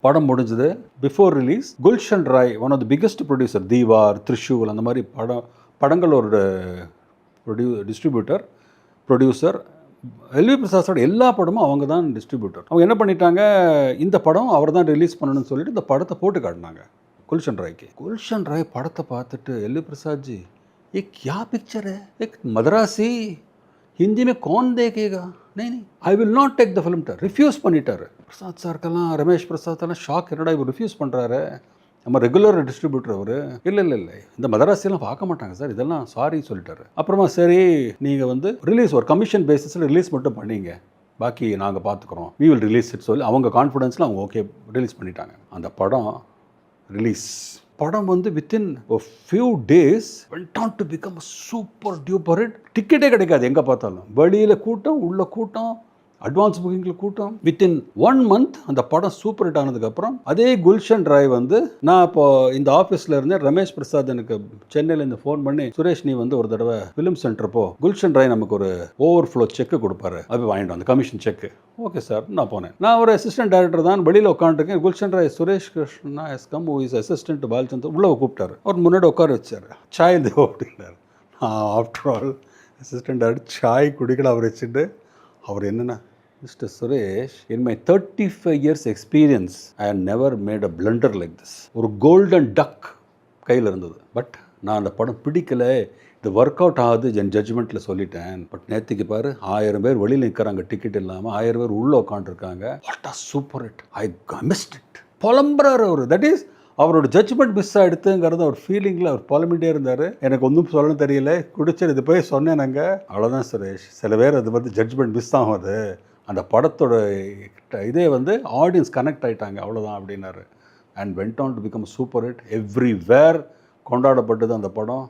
படம் முடிஞ்சது. Before release Gulshan Rai, one of the biggest producer, Deewar, Trishul அந்த மாதிரி படங்களோட டிஸ்ட்ரிபியூட்டர், ப்ரொடியூசர். எல்வி பிரசாதோட எல்லா படமும் அவங்க தான் டிஸ்ட்ரிபியூட்டர். அவங்க என்ன பண்ணிட்டாங்க, இந்த படம் அவர் தான் ரிலீஸ் பண்ணணும்னு சொல்லிட்டு இந்த படத்தை போட்டு காட்டினாங்க குல்ஷன் ராய்க்கு. குல்ஷன் ராய் படத்தை பார்த்துட்டு, எல்வி பிரசாத்ஜி ये क्या पिक्चर है, एक मद्रासी हिंदी में कौन देखेगा, नहीं I will not take the film, refuse பண்ணிட்டாரு. பிரசாத் சார்க்கெல்லாம், ரமேஷ் பிரசாத்தெல்லாம் ஷாக், என்னடா இவர் ரிஃப்யூஸ் பண்ணுறாரு, நம்ம ரெகுலர் டிஸ்ட்ரிபியூட்டர் அவர். இல்லை இந்த மதராசியெல்லாம் பார்க்க மாட்டாங்க சார், இதெல்லாம் சாரி சொல்லிட்டாரு. அப்புறமா சரி நீங்கள் வந்து ரிலீஸ் ஒரு கமிஷன் பேசிஸில் ரிலீஸ் மட்டும் பண்ணிங்க, பாக்கி நாங்கள் பார்த்துக்குறோம், வி வில் ரிலீஸ் இட் சொல்லி அவங்க கான்ஃபிடென்ஸில் அவங்க ஓகே ரிலீஸ் பண்ணிட்டாங்க. அந்த படம் ரிலீஸ். படம் வந்து within few days went on to become super duper hit. டிக்கெட்டே கிடைக்காது எங்கே பார்த்தாலும், வெளியில் கூட்டம், உள்ள கூட்டம், அட்வான்ஸ் புக்கிங்கில் கூட்டம். வித்தின் 1 month அந்த படம் சூப்பர் ஹிட் ஆனதுக்கப்புறம் அதே குல்ஷன் ராய் வந்து, நான் இப்போ இந்த ஆஃபீஸில் இருந்தேன், ரமேஷ் பிரசாத் எனக்கு சென்னையிலேருந்து ஃபோன் பண்ணி, சுரேஷ் நீ வந்து ஒரு தடவை ஃபிலிம் சென்டர் போ, குல்ஷன் ராய் நமக்கு ஒரு ஓவர்ஃப்ளோ செக்கு கொடுப்பாரு, அது வாங்கிட்டு வந்து கமிஷன் செக்கு. ஓகே சார், நான் போனேன். நான் ஒரு அசிஸ்டன்ட் டைரக்டர் தான், வெளியில் உட்காந்துருக்கேன். Gulshan Rai, Suresh Krishna yes come who is assistant Balachander உள்ளே கூப்பிட்டாரு. அவர் முன்னாடி உட்கார வச்சார். சாய் தேவோ அப்படின்னாரு. ஆஃப்டர் ஆல் அசிஸ்டன்ட் டைரக்டர் சாய் குடிக்கல. அவர் வச்சுட்டு அவர் என்னென்ன, mister Suresh, in my 35 years experience I have never made a blunder like this. ஒரு கோல்டன் டக் கையில் இருந்தது. பட் நான் அந்த படம் பிடிக்கலை, இது ஒர்க் அவுட் ஆகுது என் ஜட்ஜ்மெண்ட்டில் சொல்லிட்டேன். பட் நேற்றுக்கு பாரு, 1000 பேர் வெளியில் நிற்கிறாங்க, டிக்கெட் இல்லாமல் 1000 பேர் உள்ளே உட்காந்துருக்காங்க. What a super hit, I missed it. புலம்புறாரு அவர். தட் இஸ் அவரோட ஜட்ஜ்மெண்ட் மிஸ் ஆகிடுத்துங்கிறது அவர் ஃபீலிங்கில் அவர் புலம்பிகிட்டே இருந்தார். எனக்கு ஒன்றும் சொல்ல தெரியல, குடிச்சது இது போய் சொன்னேன் நாங்கள். அவ்வளோதான் சுரேஷ், சில பேர் அது வந்து ஜட்ஜ்மெண்ட் மிஸ் ஆகாது, அந்த படத்தோட இதே வந்து ஆடியன்ஸ் கனெக்ட் ஆகிட்டாங்க, அவ்வளோதான் அப்படின்னாரு. And went on to become super hit. Everywhere கொண்டாடப்பட்டது அந்த படம்.